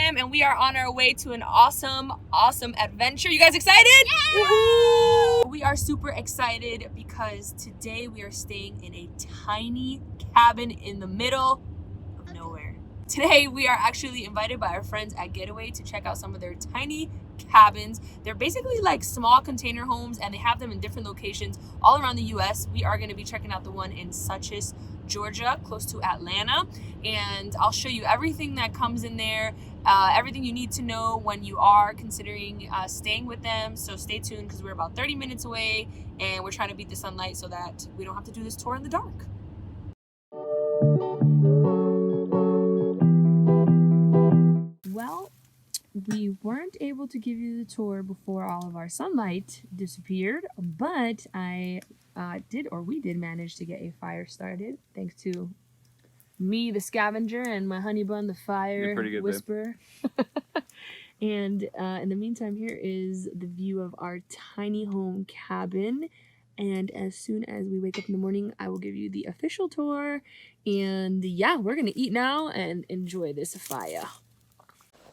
Kim, and we are on our way to an awesome adventure. You guys excited? Yeah! Woohoo! We are super excited because today we are staying in a tiny cabin in the middle of nowhere. Today we are actually invited by our friends at Getaway to check out some of their tiny cabins. They're basically like small container homes, and they have them in different locations all around the US. We are going to be checking out the one in Chattahoochee, Georgia, close to Atlanta, and I'll show you everything that comes in there, everything you need to know when you are considering staying with them. So stay tuned because we're about 30 minutes away and we're trying to beat the sunlight so that we don't have to do this tour in the dark. Well, we weren't able to give you the tour before all of our sunlight disappeared, but we did manage to get a fire started thanks to me, the scavenger, and my honey bun, the fire whisperer. And in the meantime, here is the view of our tiny home cabin. And as soon as we wake up in the morning, I will give you the official tour. And yeah, we're gonna eat now and enjoy this fire.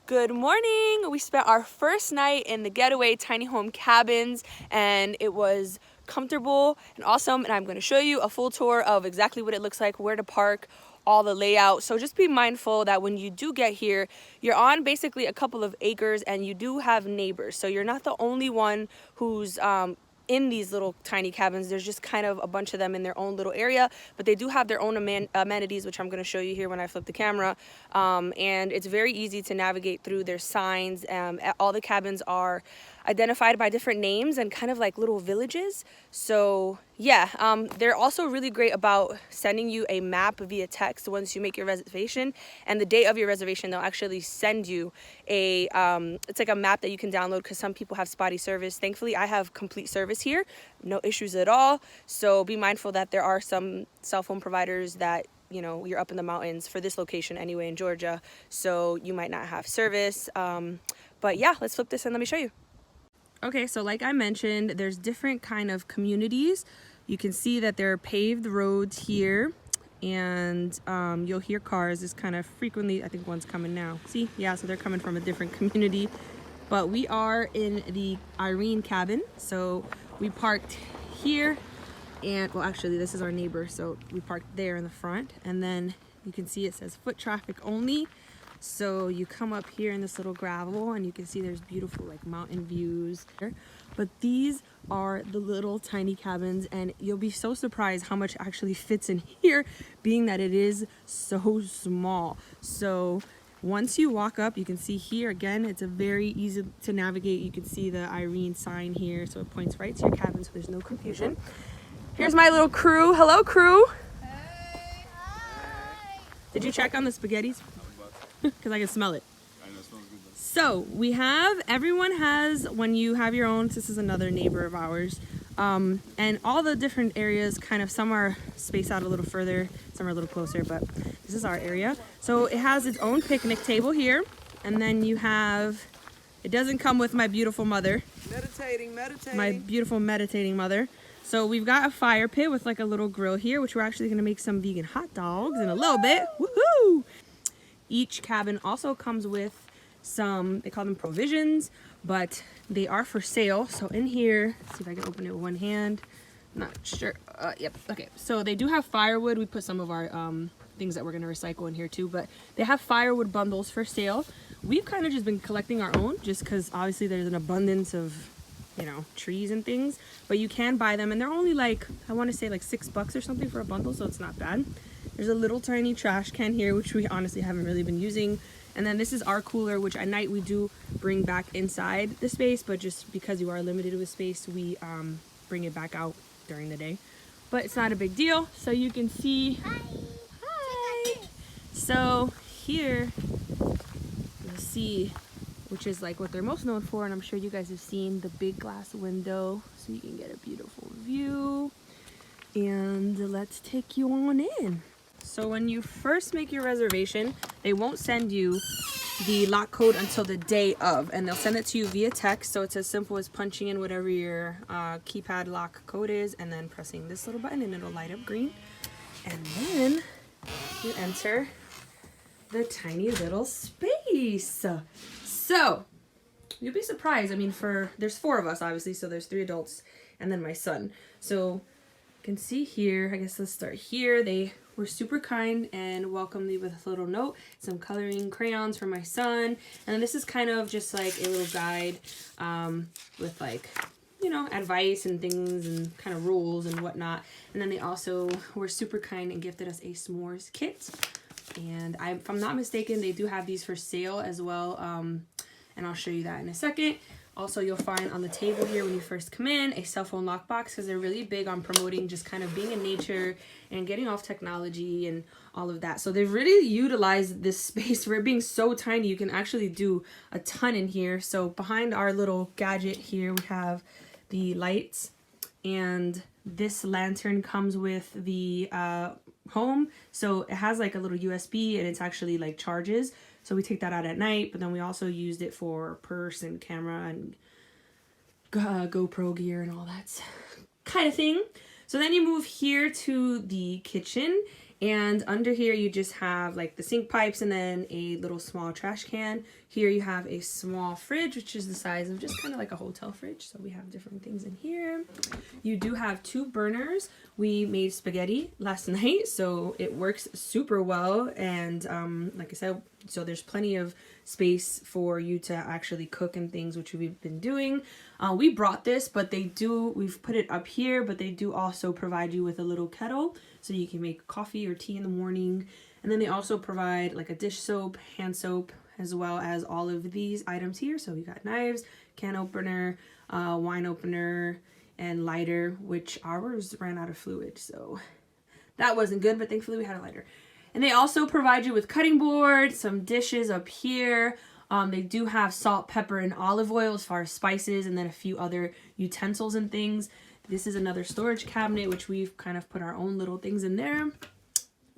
Good morning. We spent our first night in the Getaway tiny home cabins, and it was comfortable and awesome. And I'm going to show you a full tour of exactly what it looks like, where to park, all the layout. So just be mindful that when you do get here, you're on basically a couple of acres and you do have neighbors. So you're not the only one who's in these little tiny cabins. There's just kind of a bunch of them in their own little area, but they do have their own amenities, which I'm going to show you here when I flip the camera. And it's very easy to navigate through their signs. All the cabins are identified by different names and kind of like little villages. So yeah, they're also really great about sending you a map via text once you make your reservation, and the day of your reservation they'll actually send you a it's like a map that you can download, because some people have spotty service. Thankfully I have complete service here, no issues at all. So be mindful that there are some cell phone providers that, you know, you're up in the mountains for this location anyway in Georgia, so you might not have service. But yeah, let's flip this and let me show you. Okay, so like I mentioned, there's different kind of communities. You can see that there are paved roads here, and you'll hear cars. It's kind of frequently, I think one's coming now. See? Yeah, so they're coming from a different community. But we are in the Irene cabin, so we parked here, and well, actually this is our neighbor, so we parked there in the front, and then you can see it says foot traffic only. So you come up here in this little gravel and you can see there's beautiful like mountain views. But these are the little tiny cabins, and you'll be so surprised how much actually fits in here, being that it is so small. So once you walk up, you can see here again, it's a very easy to navigate. You can see the Irene sign here, so it points right to your cabin, so there's no confusion. Here's my little crew. Hello, crew. Hey. Hi. Did you check on the spaghettis? Because I can smell it. I know, it smells good though. So we have, everyone has, when you have your own, this is another neighbor of ours, and all the different areas kind of, some are spaced out a little further, some are a little closer, but this is our area. So it has its own picnic table here, and then you have, it doesn't come with my beautiful mother. Meditating. My beautiful meditating mother. So we've got a fire pit with like a little grill here, which we're actually going to make some vegan hot dogs in a little bit. Woohoo! Each cabin also comes with some, they call them provisions, but they are for sale. So in here, let's see if I can open it with one hand. Not sure. Yep. Okay. So they do have firewood. We put some of our things that we're going to recycle in here too, but they have firewood bundles for sale. We've kind of just been collecting our own just because obviously there's an abundance of, you know, trees and things, but you can buy them, and they're only like, I want to say like $6 or something for a bundle, so it's not bad. There's a little tiny trash can here, which we honestly haven't really been using. And then this is our cooler, which at night we do bring back inside the space, but just because you are limited with space, we bring it back out during the day. But it's not a big deal. So you can see, hi. So here, you'll see, which is like what they're most known for, and I'm sure you guys have seen the big glass window, so you can get a beautiful view. And let's take you on in. So when you first make your reservation, they won't send you the lock code until the day of, and they'll send it to you via text. So it's as simple as punching in whatever your keypad lock code is, and then pressing this little button and it'll light up green. And then you enter the tiny little space. Nice. So, you'll be surprised. I mean, there's 4 of us, obviously, so there's 3 adults and then my son. So, you can see here, I guess let's start here. They were super kind and welcomed me with a little note, some coloring crayons for my son. And this is kind of just like a little guide with like, you know, advice and things and kind of rules and whatnot. And then they also were super kind and gifted us a s'mores kit. And if I'm not mistaken, they do have these for sale as well. And I'll show you that in a second. Also, you'll find on the table here when you first come in a cell phone lockbox, because they're really big on promoting just kind of being in nature and getting off technology and all of that. So they've really utilized this space for it being so tiny. You can actually do a ton in here. So behind our little gadget here, we have the lights, and this lantern comes with the home. So it has like a little USB, and it's actually like charges. So we take that out at night, but then we also used it for purse and camera and GoPro gear and all that kind of thing. So then you move here to the kitchen, and under here you just have like the sink pipes and then a little small trash can. Here you have a small fridge, which is the size of just kind of like a hotel fridge. So we have different things in here. You do have 2 burners. We made spaghetti last night, so it works super well. And like I said, so there's plenty of space for you to actually cook and things, which we've been doing. We brought this, but we've put it up here, but they do also provide you with a little kettle so you can make coffee or tea in the morning. And then they also provide like a dish soap, hand soap, as well as all of these items here. So we got knives, can opener, wine opener, and lighter, which ours ran out of fluid, so that wasn't good, but thankfully we had a lighter. And they also provide you with cutting board, some dishes up here. They do have salt, pepper, and olive oil as far as spices, and then a few other utensils and things. This is another storage cabinet, which we've kind of put our own little things in there.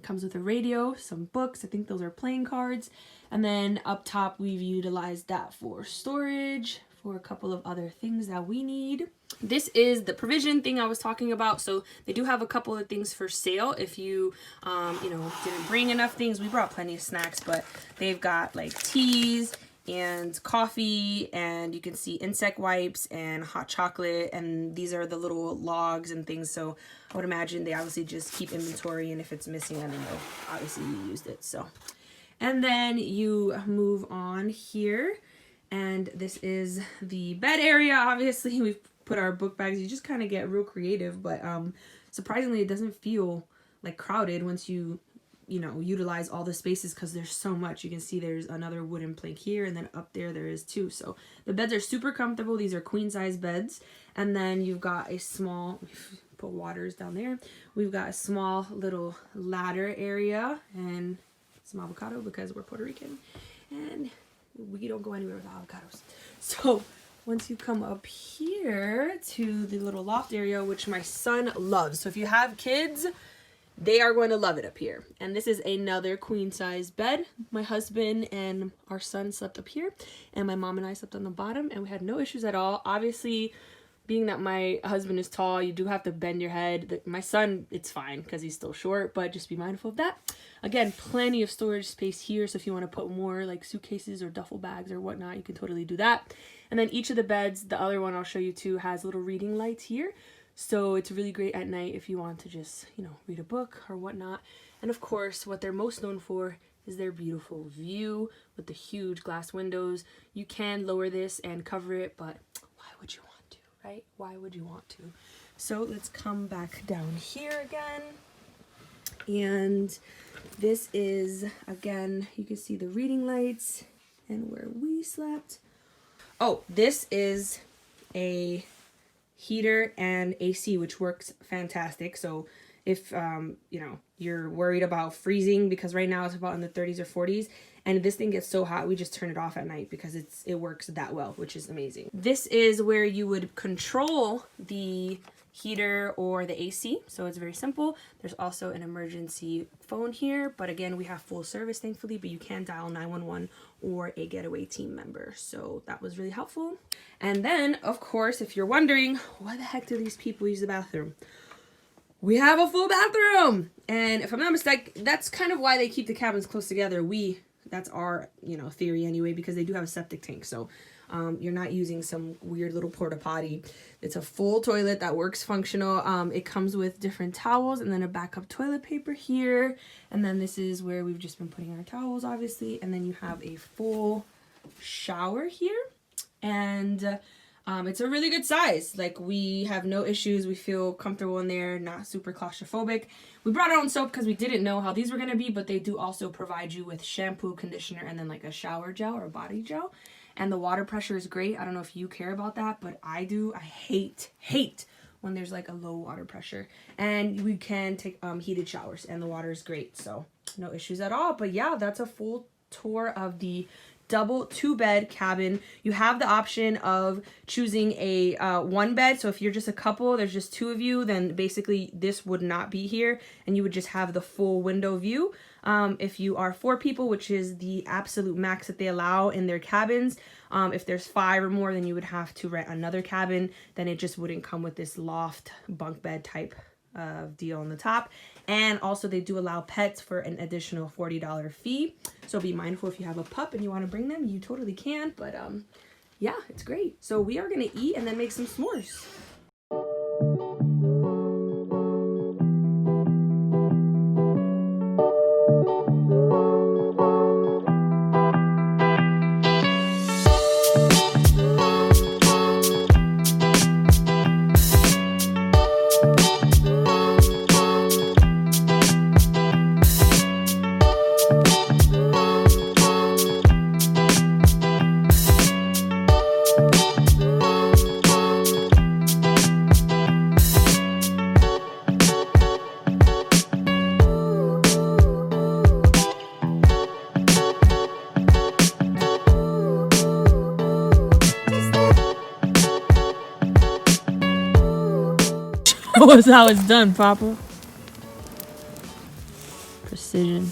Comes with a radio, some books. I think those are playing cards. And then up top, we've utilized that for storage, for a couple of other things that we need. This is the provision thing I was talking about. So they do have a couple of things for sale if you, you know, didn't bring enough things. We brought plenty of snacks, but they've got like teas and coffee, and you can see insect wipes and hot chocolate, and these are the little logs and things. So I would imagine they obviously just keep inventory, and if it's missing, then they know obviously you used it. So, and then you move on here, and this is the bed area. Obviously we've put our book bags. You just kind of get real creative, but surprisingly it doesn't feel like crowded once you know, utilize all the spaces, because there's so much. You can see there's another wooden plank here, and then up there is 2. So the beds are super comfortable. These are queen size beds. And then you've got a small, put waters down there. We've got a small little ladder area and some avocado because we're Puerto Rican and we don't go anywhere without avocados. So once you come up here to the little loft area, which my son loves. So if you have kids, they are going to love it up here. And this is another queen size bed. My husband and our son slept up here, and my mom and I slept on the bottom, and we had no issues at all. Obviously, being that my husband is tall, you do have to bend your head. My son, it's fine because he's still short, but just be mindful of that. Again, plenty of storage space here. So if you want to put more like suitcases or duffel bags or whatnot, you can totally do that. And then each of the beds, the other one I'll show you too, has little reading lights here. So it's really great at night if you want to just, you know, read a book or whatnot. And of course, what they're most known for is their beautiful view with the huge glass windows. You can lower this and cover it, but why would you want to, right? Why would you want to? So let's come back down here again. And this is, again, you can see the reading lights and where we slept. Oh, this is a heater and AC, which works fantastic. So if you know, you're worried about freezing, because right now it's about in the 30s or 40s, and this thing gets so hot we just turn it off at night because it works that well, which is amazing. This is where you would control the heater or the AC, so it's very simple. There's also an emergency phone here, but again, we have full service thankfully, but you can dial 911 or a Getaway team member, so that was really helpful. And then of course, if you're wondering why the heck do these people use the bathroom, we have a full bathroom. And if I'm not mistaken, that's kind of why they keep the cabins close together. We That's our, theory anyway, because they do have a septic tank. So you're not using some weird little porta potty. It's a full toilet that works functional. It comes with different towels and then a backup toilet paper here. And then this is where we've just been putting our towels, obviously. And then you have a full shower here. And it's a really good size. Like, we have no issues. We feel comfortable in there, not super claustrophobic. We brought our own soap because we didn't know how these were going to be, but they do also provide you with shampoo, conditioner, and then like a shower gel or a body gel. And the water pressure is great. I don't know if you care about that, but I do. I hate when there's like a low water pressure. And we can take heated showers, and the water is great. So no issues at all. But yeah, that's a full tour of the double 2-bed cabin. You have the option of choosing a 1-bed. So if you're just a couple, there's just 2 of you, then basically this would not be here and you would just have the full window view. If you are 4 people, which is the absolute max that they allow in their cabins, if there's 5 or more, then you would have to rent another cabin. Then it just wouldn't come with this loft bunk bed type deal on the top. And also they do allow pets for an additional $40 fee. So be mindful, if you have a pup and you want to bring them, you totally can. But yeah, it's great. So we are going to eat and then make some s'mores. Was how it's done, Papa. Precision.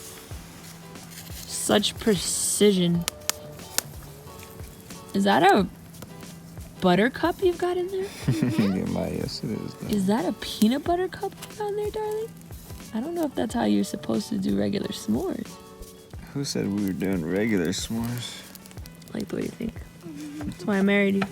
Such precision. Is that a buttercup you've got in there? Yes, it is. Is that a peanut butter cup you got in there, darling? I don't know if that's how you're supposed to do regular s'mores. Who said we were doing regular s'mores? Like the way you think. That's why I married you.